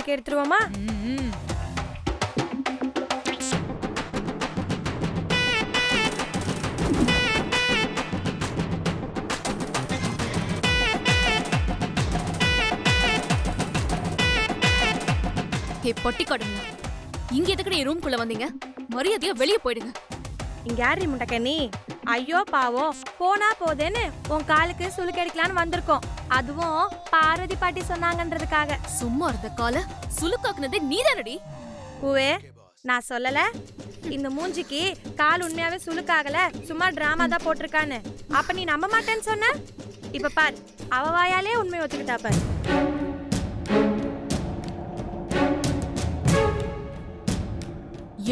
சுளுக்கு எடுத்துருவோமா? பொட்டி காடுங்க. இங்க எதுக்கு ரூம்குள்ள வந்தீங்க? மரியாதையா வெளியே போயிடுங்க. இங்க யாரு முண்டக்கண்ணி? ஐயோ பாவம், போனா போதேன்னு உன் காலுக்கு சுளுக்கு எடுக்கலான்னு வந்திருக்கோம். அதுவும் பார்வதி பாட்டி சொன்னாங்கன்றதுக்காக. சும்மா இருந்த கால சுளுக்காக்குனதே நீதானடி. பூவே, நான் சொல்லல இந்த மூஞ்சிக்கு கால் உண்மையாவே சுளுக்காகல, சும்மா டிராமா தான் போட்டிருக்கான்னு. அப்ப நீ நம்ப மாட்டேன்னு சொன்ன. இப்ப பார், அவ வாயாலே உண்மை ஒத்துக்கிட்டா பாரு.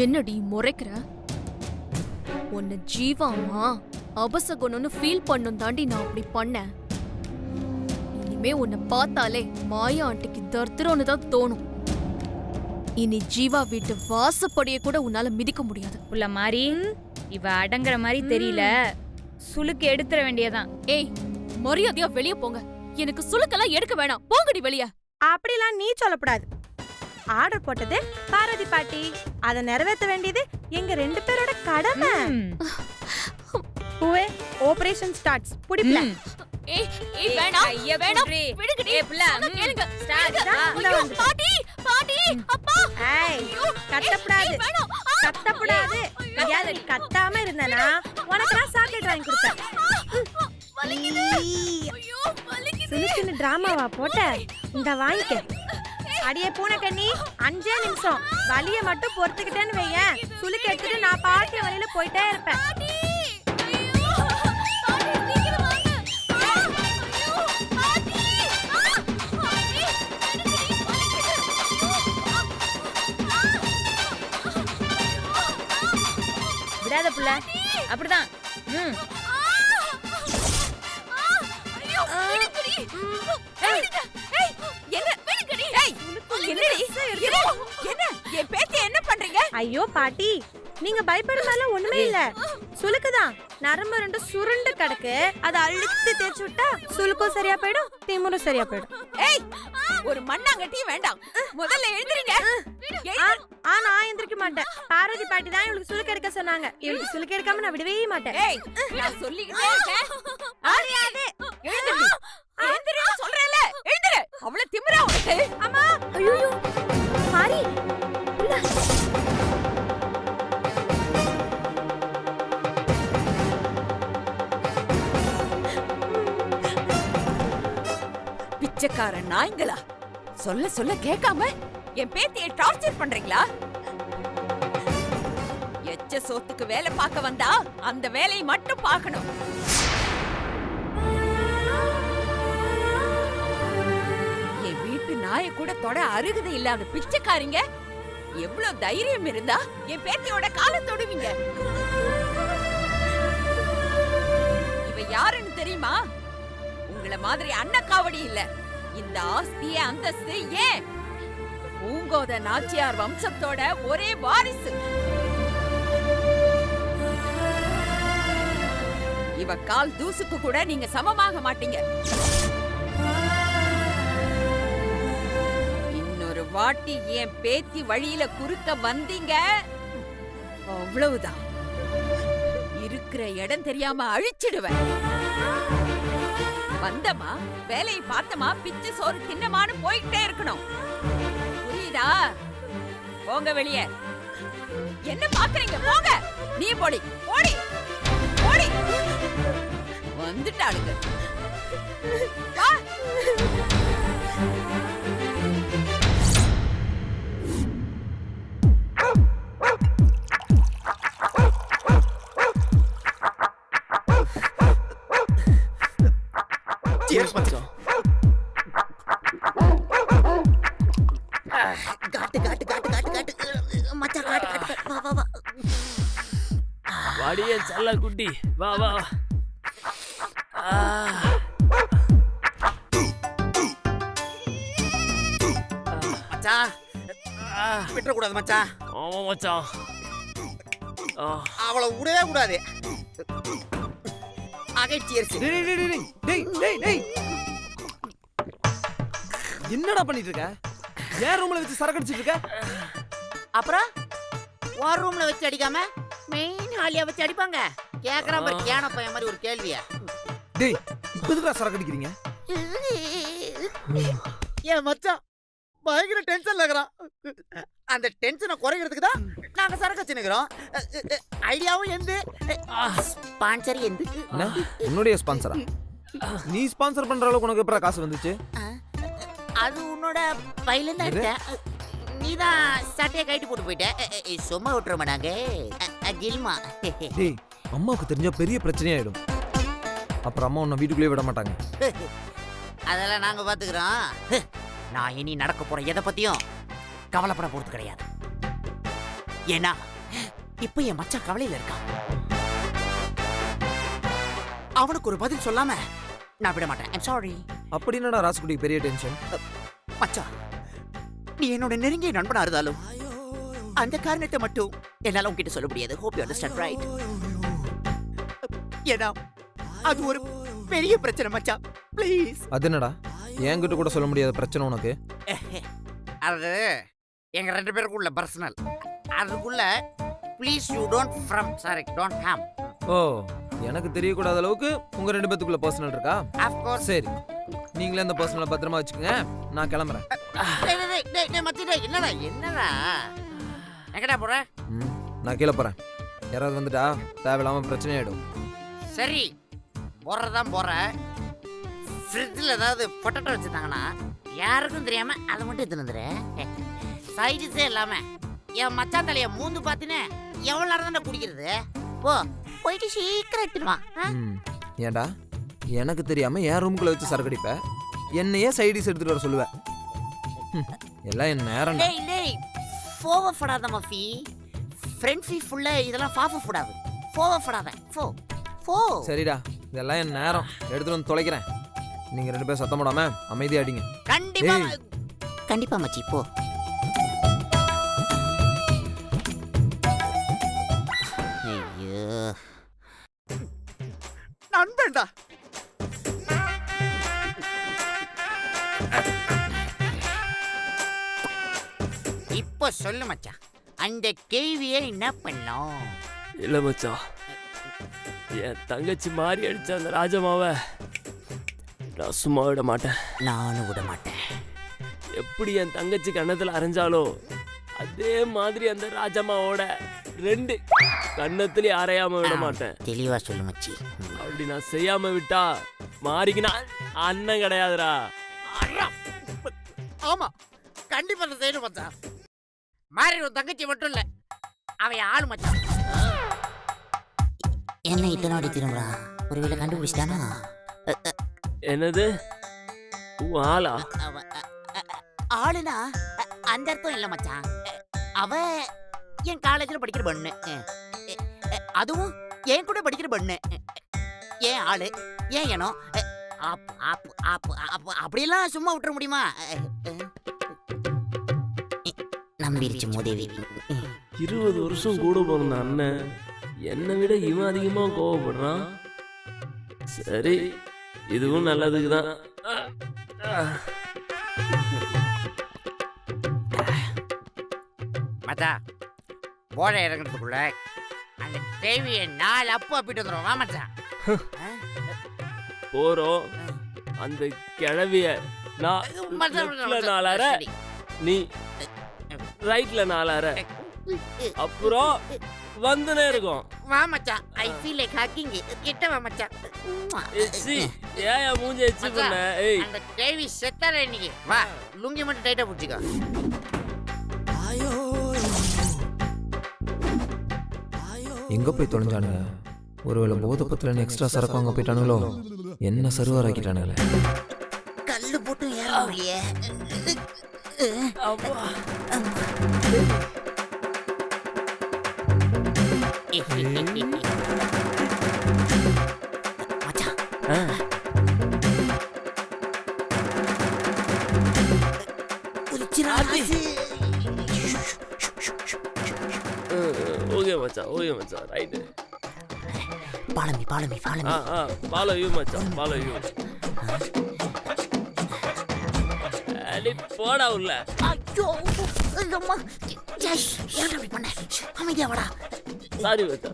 என்னடி முறைக்கிற? உன்னை ஜீவாமா அபசகுணம்னு ஃபீல் பண்ணும் தாண்டி நான் அப்படி பண்ணேன். இனிமே உன்னை பார்த்தாலே மாயா ஆண்டிக்கு தர்த்திரோன்னு தான் தோணும். இனி ஜீவா வீட்டு வாசப்படியை கூட உன்னால மிதிக்க முடியாது. உள்ள மாதிரி இவ அடங்குற மாதிரி தெரியல. சுளுக்கு எடுத்துற வேண்டியதான். ஏய், மரியாதையா வெளியே போங்க. எனக்கு சுளுக்கெல்லாம் எடுக்க வேணாம். போங்கடி வெளியே. அப்படிலாம் நீ சொல்லக்கூடாது. ஆர்டர் போட்டது பார்வதி பாட்டி, அதை நிறைவேற்ற வேண்டியது எங்க 2 பேரோட கடமை. பூவே, ஆபரேஷன் ஸ்டார்ட்ஸ். புடிப்ல. ஏய் ஏய் வேணாம். வேணாம். விடுங்கடி. சொன்னா கேளுங்க. ஐயோ, பாட்டி பாட்டி அப்பா. ஏய், கத்தப்படாது. கத்தப்படாது. யாரு நீ கத்தாம இருந்தனா உனக்கு நான் சாக்லேட் வாங்கி கொடுப்பேன். வலிக்குது. ஐயோ வலிக்குது. சின்ன டிராமாவா போட்ட? இந்த வாங்கிக்க. அடியே பூனைக்கண்ணி, 5 நிமிஷம் வலிய மட்டும் பொறுத்துக்கிட்டேன்னு வையேன், சுளுக்கு எடுத்துட்டு நான் பாட்டி வழியில போயிட்டே இருப்பேன். விடாத புள்ள, அப்படிதான். ஐயோ பாட்டி, நீங்க பயப்படுறதால ஒண்ணுமே இல்ல. சுளுக்குதான் நரம்பு 2 சுருண்டு கிடக்கு. அதை அழுத்தி தேய்ச்சி விட்டா சுளுக்கும் சரியா போயிடும், திமுரும் சரியா போயிடும். ஏய், ஒரு மண்ணாங்கட்டியும் வேண்டாம். முதல்ல எழுந்திரீங்க. நான் எந்திரிக்க மாட்டேன். பார்வதி பாட்டி தான் இவளுக்கு சுளுக்கு எடுக்க சொன்னாங்க. இவளுக்கு சுளுக்கு எடுக்காம நான் விடவே மாட்டேன். ஏய், நான் சொல்லிக்கிட்டே இருக்கேன். ஆரியாது. எழுந்திரு. எழுந்திரு சொல்றேல. எழுந்திரு. அவ்வளவு திமிரா உனக்கு? அம்மா, ஐயோ மாரி. பிச்சைக்கார நாய்ங்களா, சொல்ல சொல்ல கேட்காம என் பேத்தியை டார்ச்சர் பண்றீங்களா? எச்ச சோத்துக்கு வேலை பார்க்க வந்தா அந்த வேலையை மட்டும் பார்க்கணும். என் வீட்டு நாயை கூட தொட அருகதை இல்லாத பிச்சைக்காரிங்க எவ்வளவு தைரியம் இருந்தா என் பேத்தியோட காலை தொடுவீங்க? இவ யாருன்னு தெரியுமா? உங்களை மாதிரி அன்னக்காவடி இல்ல. இந்த ஆஸ்திய அந்தஸ்து ஏன் பூங்கோத நாச்சியார் வம்சத்தோட ஒரே வாரிசு. இவ கால் தூசுக்கு கூட நீங்க சமமாக மாட்டீங்க. இன்னொரு வாட்டி என் பேத்தி வழியில குறுக்க வந்தீங்க, அவ்வளவுதான். இருக்கிற இடம் தெரியாம அழிச்சிடுவேன். வந்தமா வேலையை பார்த்தமா பிச்சு சோறு தின்னமான்னு போயிட்டே இருக்கணும். புரியுதா? போங்க வெளியே. என்ன பாக்குறீங்க? போங்க. நீ போடி போடி போடி. வந்துட்டாளுங்க. Cheers, மச்சான். காட்டு காட்டு காட்டு காட்டு காட்டு மச்சான், காட்டு காட்டு. வா வா வா. வாடியே சல்ல குட்டி, வா வா. மச்சான், விட்டுற கூடாது மச்சான். ஆமா மச்சான். அவளை விடவே கூடாது. என்னடா பண்ணிட்டு இருக்க? ஏன் ரூம்ல வச்சு சரக்கு அடிச்சிட்டு இருக்க? அப்புறம் ஒரு ரூம்ல வச்சு அடிக்காம மெயின் ஹாலியா வச்சு அடிப்பாங்க. கேக்குறான் பாரு கேன பையன் மாதிரி ஒரு கேள்வியா. டேய் இப்போ எதுக்குடா சரக்கு அடிக்கிறீங்க? ஏன் மச்சான் பயங்கர டென்ஷன்ல இருக்கறான். அந்த டென்ஷனை குறைக்கிறதுக்கு தான் நாங்க சரக்கு வச்சுக்கிறோம். ஐடியாவும் எந்த ஸ்பான்சர் எந்த என்ன உன்னுடைய ஸ்பான்சரா? நீ ஸ்பான்சர் பண்ற அளவுக்கு உனக்கு எப்பறம் காசு வந்துச்சு? அது உன்னோட பையில தான் இருக்க. நீதான் சட்டையை கைட்டு போட்டு போயிட்ட. சும்மா விட்டுறோமா நாங்க கில்மா. டேய் அம்மாவுக்கு தெரிஞ்சா பெரிய பிரச்சனையாயிடும். அப்புறம் அம்மா உன்னை வீட்டுக்குள்ளே விட மாட்டாங்க. அதெல்லாம் நாங்க பாத்துக்கிறோம். நான் இனி நடக்க போற எதை பத்தியும் கவலைப்பட போறது கிடையாது. ஏன்னா இப்ப என் மச்சான் கவலையில இருக்கான். அவனுக்கு ஒரு பதில் சொல்லாம நான் விட மாட்டேன். I'm sorry. அப்படி என்னடா ராசுகுட்டிக்கு பெரிய டென்ஷன்? மச்சான் நீ என்னோட நெருங்கிய நண்பனா இருந்தாலும் அந்த காரணத்தை மட்டும் என்னால உன்கிட்ட சொல்ல முடியாது. Hope you understand right? ஏன்னா அது ஒரு பெரிய பிரச்சனை மச்சான். ப்ளீஸ். அது என்னடா என்கிட்ட கூட சொல்ல முடியாத பிரச்சனை உனக்கு? அது எங்க ரெண்டு பேருக்குள்ள பர்சனல். அதுக்குள்ள please you don't from sorry don't harm. ஓ எனக்கு தெரியக்கூடாத அளவுக்கு உங்க ரெண்டு பேத்துக்குள்ள பர்சனல் இருக்கா? Of course. சரி நீங்களே அந்த பர்சனலை பத்திரமா வச்சுக்கோங்க. நான் கிளம்புறேன். என்னடா என்னடா எங்கடா போற? நான் கீழே போறேன். யாராவது வந்துட்டா தேவையில்லாம பிரச்சனை ஆயிடும். சரி போறதான் போற. ஃப்ரிட்ஜில் ஏதாவது பொட்டேட்டோ வச்சுருந்தாங்கன்னா யாருக்கும் தெரியாம அதை மட்டும் எடுத்துன்னு வந்துரு. சைடிஸே இல்லாம என் மச்சான் தலைய மூந்து பார்த்துன்னு எவ்வளோ நேரம் தான் குடிக்கிறது? போ போயிட்டு சீக்கிரம் எடுத்துடுவா. ஏன்டா எனக்கு தெரியாம என் ரூமுக்குள்ள வச்சு சரக்கு அடிப்ப, என்னையே சைடிஸ் எடுத்துட்டு வர சொல்லுவேன். எல்லாம் என் நேரம். டேய் டேய் ஃபோவ ஃபடாத மஃபி. ஃப்ரெண்ட் ஃபீ ஃபுல்லா இதெல்லாம் ஃபாஃப ஃபடாது. ஃபோவ ஃபடாத. ஃபோ. சரிடா இதெல்லாம் என் நேரம். எடுத்துட்டு வந்து தொலைக்கிறேன். நீங்க ரெண்டு பேரும் சத்தம் போடாம அமைதியா அடிங்க. கண்டிப்பா கண்டிப்பா மச்சி போ. ஐயோ நண்பன்டா. இப்போ சொல்லு மச்சான், அந்த கேள்வியை என்ன பண்ணோம்? இல்ல மச்சான், என் தங்கச்சி மாறி அடிச்ச அந்த ராஜமாவை நான் சும்மா விட மாட்டேன். நானும் விட மாட்டேன். எப்படி என் தங்கச்சி கன்னத்துல அரைஞ்சாலோ அதே மாதிரி அந்த ராஜம்மாவோட ரெண்டு கன்னத்துலயும் அரையாம விட மாட்டேன். தெளிவா சொல்லு மச்சி. அப்படி நான் செய்யாம விட்டா மாறிக்கு நான் அண்ணன் கிடையாதுடா. ஆமா கண்டிப்பா நான் செய்யணும் மச்சான். மாறி ஒரு தங்கச்சி மட்டும் இல்ல, அவன் ஆளு மச்சான். என்ன இத்தனை வாடி திரும்புறா? ஒருவேளை கண்டுபிடிச்சிட்டானா? என்னது ஆளா? ஆளுனா அந்த அர்த்தம் இல்ல மச்சான். அவ என் காலேஜ்ல படிக்கிற பொண்ணு, அதுவும் என் கூட படிக்கிற பொண்ணு. ஏன் ஆளு ஏன் ஏனோ அப்படியெல்லாம் சும்மா விட்டுற முடியுமா? நம்பிருச்சு மோதேவி. 20 வருஷம் கூட பிறந்த அண்ணன் என்னை விட இவன் அதிகமா கோவப்படுறான். சரி இதுவும் நல்லதுக்கு தான். மச்சா போட இறங்குறதுக்குள்ள அந்த தேவியை 4 அப்பு அப்பிட்டு வந்துடும். வா மச்சான். போறோம். அந்த கிழவிய நான் லெஃப்ட்ல 4 அரை, நீ ரைட்ல 4 அரை, அப்புறம் வந்துனே இருக்கும். வா மச்சான். I feel like hugging. கிட்ட வா மச்சான். எச்சி ஏயா மூஞ்சி எச்சி பண்ண? ஏய் அந்த தேவி செத்தாரே இன்னைக்கு. வா லுங்கி மட்டும் டைட்டா புடிச்சுக்க. எங்க போய் தொலைஞ்சானுங்க? ஒருவேளை போத பத்துல எக்ஸ்ட்ரா சரக்கு வாங்க போயிட்டானுங்களோ? என்ன சர்வர் ஆக்கிட்டானுங்களே. கல்லு போட்டு ஏற முடியே. மச்சான் ஓகே மச்சான், ஓகே மச்சான், right. follow me follow you மச்சான், follow you. அடி போடா உள்ள. ஐயோ அம்மா ஏய் ஏன் அப்படி பண்ண அமைதியா வாடா சாரி வச்சா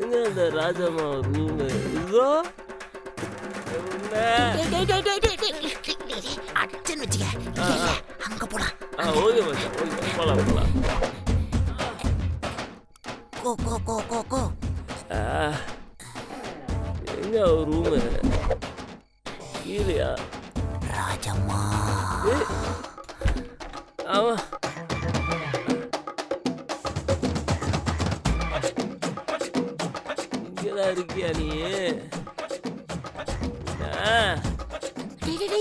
எங்க அந்த ராஜம்மா ரூம் இதோ அடிச்சுன்னு வச்சுக்க அங்க போலாம் ஓகே மச்சான் ஓகே போலாம் கோ கோ கோ கோ கோ எங்க ரூமு இல்லையா ராஜம்மா ஆமா இங்கதான் இருக்கியா நீ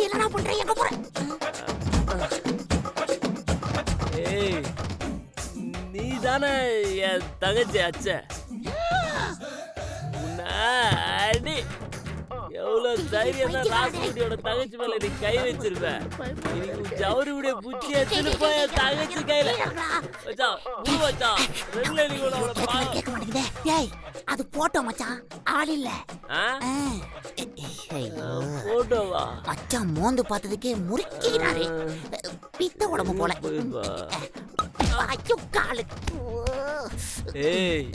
என்னடா பண்ற எங்க போற ஏய் நீ தானே என் தங்கச்சி அச்ச அடி எவ்வளவு தைரியம் தான் ராசுகுட்டியோட தங்கச்சி மேல நீ கை வச்சிருப்ப ஜவுரி விட புச்சி எடுத்துட்டு போய் என் தங்கச்சி கையில வச்சா வச்சா ரெண்டுல நீ கூட அவளை கேட்க மாட்டேங்குதே ஏய் அது போட்டோ மச்சான் ஆள் இல்ல போட்டோவா மச்சான் மோந்து பார்த்ததுக்கே முறுக்கிறாரு பித்த உடம்பு போல ஐயோ காலு ஏய்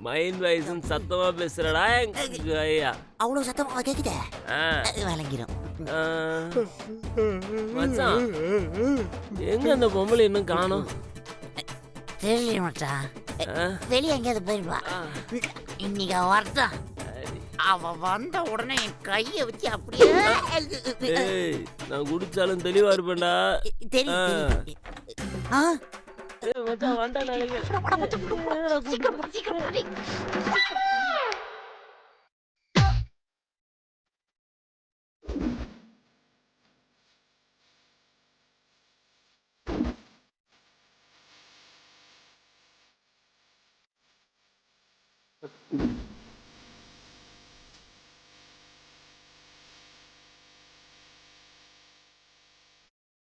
மைண்ட் வைஸ்னு சத்தமா பேசுறடா எங்க ஐயா அவ்வளவு சத்தமா கேக்குதே விளங்கிரும் மச்சான் எங்க அந்த பொம்பளை இன்னும் காணோம் தெரியல மச்சான் வெளியே எங்கேயாவது போயிருப்பா இன்னைக்கு வரட்டும் அவ வந்த உடனே என் கைய வச்சு அப்படியே ஏய் நான் குடிச்சாலும் தெளிவா இருப்பேன்டா தெரியும் ஏய் மச்சான் வந்தா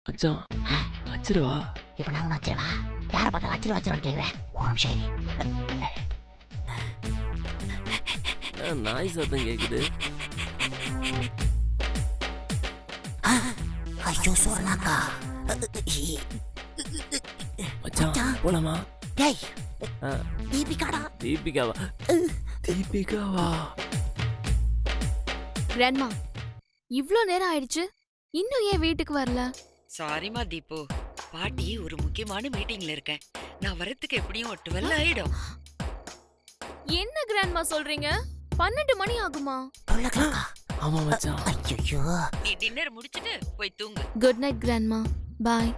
மச்சான் வச்சிருவா இப்ப நான் வச்சிருவா யார பார்த்தா வச்சிருவான்னு கேக்குறேன் ஒரு நிமிஷம் நாய் சத்தம் கேக்குது ஐயோ சோர்னாக்கா மச்சான் போலாமா டேய் தீபிகாடா தீபிகாவா கிராண்ட்மா இவ்ளோ நேரம் ஆயிடுச்சு இன்னும் ஏன் வீட்டுக்கு வரல? சாரிமா தீபு, பாட்டி ஒரு முக்கியமான மீட்டிங்ல இருக்கேன். நான் வரதுக்கு எப்படியும் 12 ஆயிடும். என்ன கிராண்ட்மா சொல்றீங்க? 12 மணி ஆகுமா? ஆமா மச்சான். ஐயோ நீ டின்னர் முடிச்சிட்டு போய் தூங்கு. Good night grandma. Bye.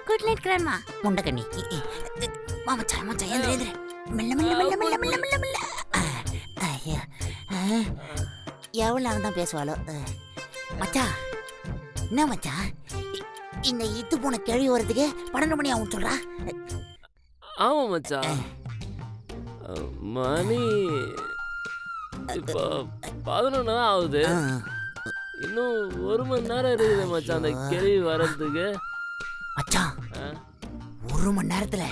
Good night grandma. முண்டக்கண்ணி மச்சான் மச்சான் எந்திர மெல்ல மெல்ல மெல்ல மெல்ல மெல்ல மெல்ல மெல்ல. ஐயா எவ்வளவு நேரம் தான் பேசுவாளோ. மச்சான் என்ன மச்சான் இந்த இத்து போன கேள்வி வரதுக்கு 12 மணி ஆகும் சொல்றா? ஆமா மச்சான், மணி இப்போ 11 தான் ஆகுது. இன்னும் 1 மணி நேரம் இருக்குது மச்சான் அந்த கேள்வி வர்றதுக்கு. மச்சான் 1 மணி நேரத்துல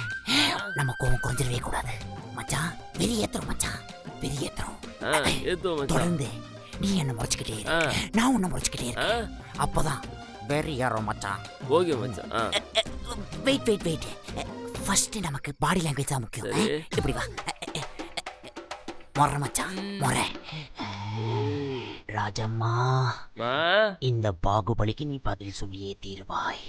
நம்ம கோவம் கொஞ்சிடவே கூடாது மச்சான். வெளியேற்றோம் மச்சான், வெளியேற்றோம். ஏத்துவோம் மச்சான். தொடர்ந்து நீ என்ன முறைச்சுக்கிட்டே இரு, நான் உன்னை முறைச்சுக்கிட்டே இருக்கேன். அப்பதான் வெறி ஏறோம் மச்சான். ஓகே மச்சான். வெயிட் வெயிட் வெயிட், ஃபர்ஸ்ட் நமக்கு பாடி லாங்குவேஜ் தான் முக்கியம். இப்படி வா முறை மச்சான் முறை. ராஜம்மா இந்த பாகுபலிக்கு நீ பதில் சொல்லியே தீருவாய்.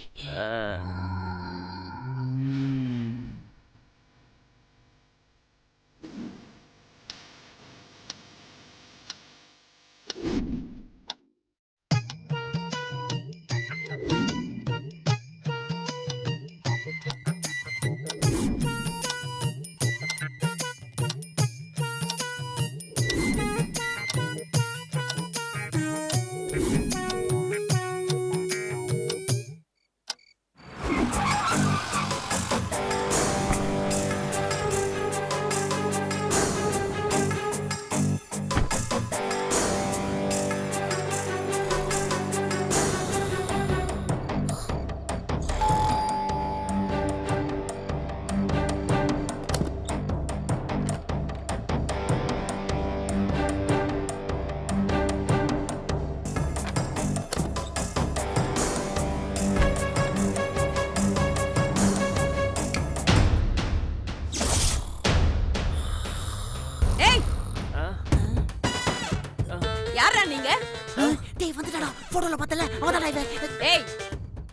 ஏய்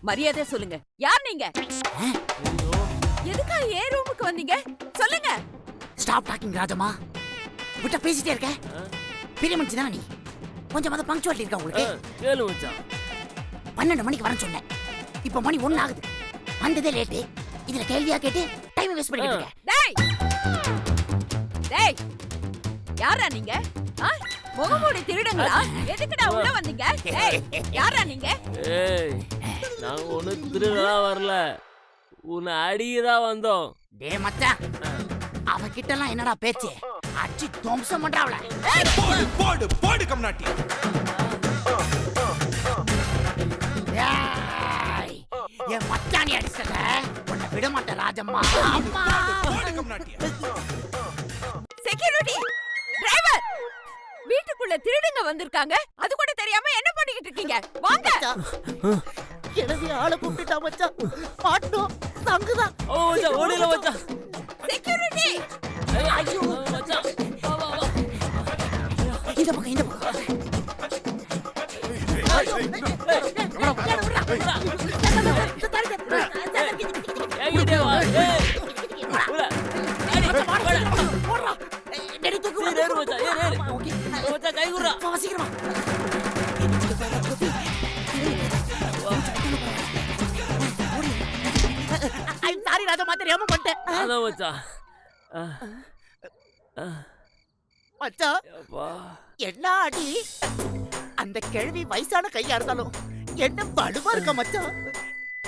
மரியாதை சொல்லுங்க, யார் நீங்க? எதுக்கா ஏன் ரூமுக்கு வந்தீங்க சொல்லுங்க. Stop talking Rajamma. விட்ட பேசிட்டே இருக்க. பெரிய மனுஷன் தானே நீ. கொஞ்சம் வந்து பங்க்சுவாலிட்டி இருக்கா உங்களுக்கு? கேளு மச்சான். 12 மணிக்கு வரேன்னு சொன்னேன். இப்போ மணி 1 ஆகுது. வந்ததே லேட்டு. இதுல கேள்வியா கேட்டு டைம் வேஸ்ட் பண்ணிட்டு இருக்க. டேய் டேய் யாரா நீங்க? முகமூடி திருடுங்களா? எதுக்குடா உள்ள வந்தீங்க? டேய் யாரா நீங்க? ஏய் நான் ஒண்ணு திருடா வரல, உன்னை அடிக்கதான் வந்தோம். டேய் மச்சான், அவகிட்ட எல்லாம் என்னடா பேச்சு? அச்சி துவம்சம் பண்றாவல. போடு போடு போடு கம்னாட்டி. என் மச்சானி அடிச்சத உன்னை விட மாட்டேன் ராஜம்மா. போடு கம்னாட்டி. செக்யூரிட்டி டிரைவர், வீட்டுக்குள்ள திருடுங்க வந்திருக்காங்க, அது கூட தெரியாம என்ன பண்ணிக்கிட்டு இருக்கீங்க? வாங்க. எனது ஆளை கூப்பிட்டா மச்சான். மாட்டோம் சங்குதான். ஓ மச்சான் ஓடில மச்சான். செக்யூரிட்டி ஐயோ மச்சான் வா வா வா. இந்த பக்கம் இந்த பக்கம். ஏகிட்டே வா. ஏய் போடுறா. டேடி தூக்கு. ஏறு மச்சான் ஏறு. மச்சான் கை குடுறா. வா சீக்கிரமா. ஐம் சாரி ராஜம்மா, தெரியாம பண்ணிட்டேன். அதான் மச்சான். மச்சான் அப்பா என்ன அடி? அந்த கிழவி வயசான கையா இருந்தாலும் என்ன வலுவா இருக்க மச்சான்.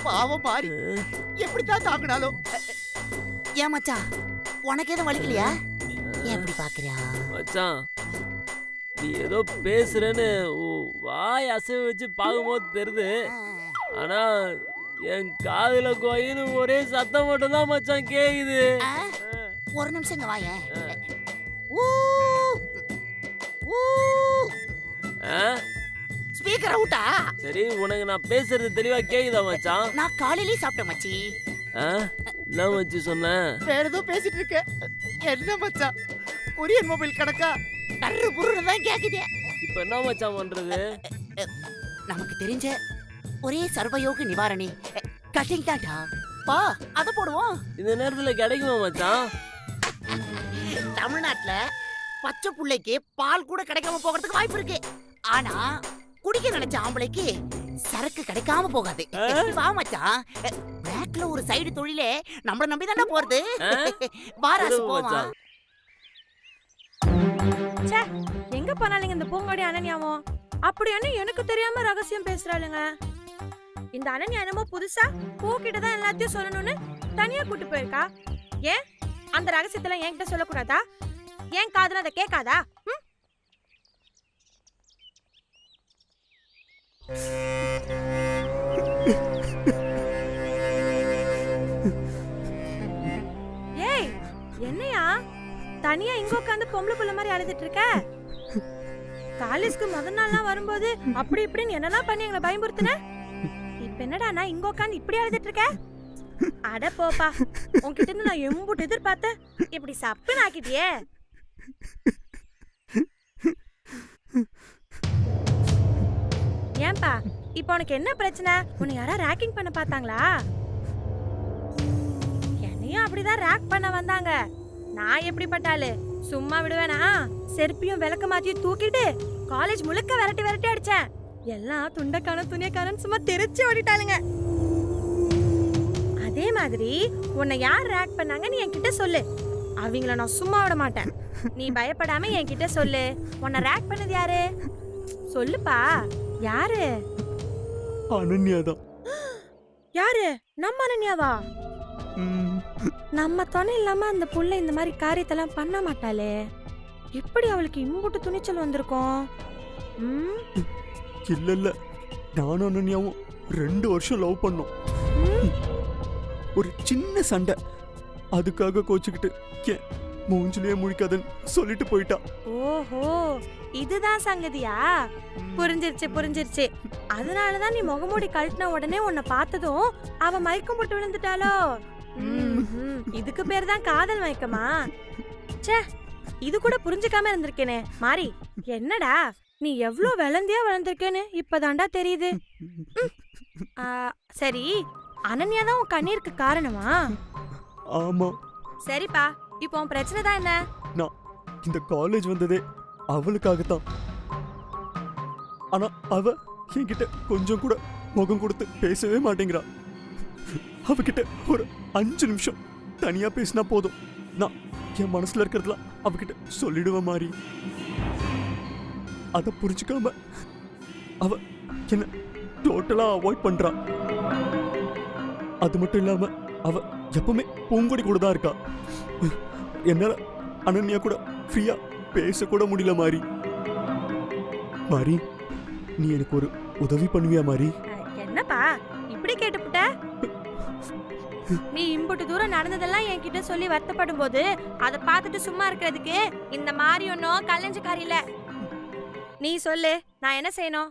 பாவம் மாறி எப்படித்தான் தாங்கினாலும். ஏன் மச்சான், உனக்கு எதுவும் வலிக்கலையா? ஏன் எப்படி பாக்குறியா? மச்சான் நீ ஏதோ பேசுறேன்னு வாய் அசைவு வச்சு பார்க்கும்போது தெரியுது. ஆனா என் காதுல கோயின்னு ஒரே சத்தம் மட்டும் தான் மச்சான் கேக்குது. ஒரு நிமிஷம் இங்க வாயேன். ஸ்பீக்கர் அவுட்டா? சரி உனக்கு நான் பேசுறது தெளிவா கேக்குதா மச்சான்? நான் காலையிலேயே சாப்பிட்டேன் மச்சி. என்ன மச்சி சொன்ன? வேற ஏதோ பேசிட்டு இருக்க. என்ன மச்சான், கொரியன் மொபைல் கணக்கா டர்ரு புருன்னு தான் கேக்குதே. இப்ப என்ன மச்சான் பண்றது? நமக்கு தெரிஞ்ச ஒரே சர்வயோக நிவாரணி கட்டிங் தான்டா. பா அத போடுவோம். இந்த நேரத்துல கிடைக்குமா மச்சான்? தமிழ்நாட்டுல பச்சை புள்ளைக்கு பால் கூட கிடைக்காம போகிறதுக்கு வாய்ப்பு இருக்கு. ஆனா குடிக்க நினைச்ச ஆம்பளைக்கு சரக்கு கிடைக்காம போகாது. வா மச்சான், பேக்ல ஒரு சைடு தொழிலே நம்மள நம்பி தானே போறது. வாராசு போவா. ச்சே, எங்க போனாலுங்க இந்த பூங்கோடி அனன்யாவும் அப்படி என்ன எனக்கு தெரியாம ரகசியம் பேசுறாளுங்க. இந்த அனன்யா என்னமோ புதுசா பூக்கிட்ட தான் எல்லாத்தையும் சொல்லணும்னு தனியா கூட்டு போயிருக்கா. ஏன் அந்த ரகசியத்தெல்லாம் என்கிட்ட சொல்லக்கூடாதா? ஏன் காதுல அதை கேட்காதா? ஏய் என்னையா தனியா இங்க உட்காந்து பொம்பளை புள்ள மாதிரி அழுதுட்டு இருக்க? காலேஜ்க்கு முதல் நாள்லாம் வரும்போது அப்படி இப்படின்னு என்னெல்லாம் பண்ணி எங்களை பயமுறுத்துன. இப்ப என்னடா நான் இங்க உட்காந்து இப்படி அழுதுட்டு இருக்க? அட போப்பா, உன்கிட்ட இருந்து நான் எம்புட்டு எதிர்பார்த்தேன், இப்படி சப்புன்னு ஆக்கிட்டியே. ஏன்பா இப்ப உனக்கு என்ன பிரச்சனை? உன்னை யாரா ரேக்கிங் பண்ண பார்த்தாங்களா? என்னையும் அப்படிதான் ரேக் பண்ண வந்தாங்க. நான் எப்படிப்பட்டாளு சும்மா விடுவேனா? செருப்பியும் விளக்க மாத்தியும் தூக்கிட்டு காலேஜ் முழுக்க விரட்டி விரட்டி அடிச்சேன். எல்லாம் துண்டக்கான துணியக்காரன் சும்மா தெரிச்சு ஓடிட்டாளுங்க. அதே மாதிரி உன்னை யார் ரேக் பண்ணாங்க நீ என்கிட்ட சொல்லு. அவங்கள நான் சும்மா விட மாட்டேன். நீ பயப்படாம என்கிட்ட சொல்லு. உன்னை ரேக் பண்ணது யாரு? சொல்லுப்பா, யாரு? அனன்யாதான். யாரு? நம்ம அனன்யாவா? நம்ம துணை இல்லாம அந்த புள்ள இந்த மாதிரி காரியத்தெல்லாம் பண்ண மாட்டாளே. எப்படி அவளுக்கு இம்புட்டு துணிச்சல் வந்திருக்கும்? இல்ல இல்ல, நானும் அனன்யாவும் 2 வருஷம் லவ் பண்ணோம். ஒரு சின்ன சண்டை, அதுக்காக கோச்சுக்கிட்டு மூஞ்சிலே முழிக்காதன்னு சொல்லிட்டு போயிட்டா. ஓஹோ, இதுதான் சங்கதியா? புரிஞ்சிருச்சு புரிஞ்சிருச்சு. அதனாலதான் நீ முகமூடி கழட்டின உடனே உன்னை பார்த்ததும் அவ மயக்கம் போட்டு விழுந்துட்டாளோ? இதுக்கு பேர் தான் காதல் மயக்கமா? ச்சே, இது கூட புரிஞ்சுக்காம இருந்திருக்கேனே. மாறி என்னடா நீ எவ்ளோ விளந்தியா வளர்ந்துருக்கேன்னு இப்பதான்டா தெரியுது. ஆ, சரி, அனன்யா தான் உன் கண்ணீருக்கு காரணமா? ஆமா, சரிப்பா, இப்போ உன் பிரச்சனை தான் என்ன? நான் இந்த காலேஜ் வந்ததே அவளுக்காகத்தான். ஆனா அவ என்கிட்ட கொஞ்சம் கூட முகம் கொடுத்து பேசவே மாட்டேங்கிறா. அவகிட்ட ஒரு 5 நிமிஷம் தனியா பேசினா போதும், நான் என் மனசுல இருக்கிறதுலாம் அவகிட்ட சொல்லிடுவேன் மாதிரி. அத புரிஞ்சுக்காம அவ என்ன டோட்டலா அவாய்ட் பண்றா. அது மட்டும் இல்லாம அவ எப்பவுமே பூங்கொடி கூட தான் இருக்கா. என்னால அனன்யா கூட ஃப்ரீயா பேச கூட முடியல மாதிரி. மாரி, நீ எனக்கு ஒரு உதவி பண்ணுவியா மாரி? என்னப்பா இப்படி கேட்டுப்புட்ட? நீ இம்புட்டு தூரம் நடந்ததெல்லாம் என்கிட்ட சொல்லி வருத்தப்படும் போது அதை பார்த்துட்டு சும்மா இருக்கிறதுக்கு இந்த மாதிரி ஒன்னும் கல்லஞ்சக்காரி இல்ல. நீ சொல்லு, நான் என்ன செய்யணும்?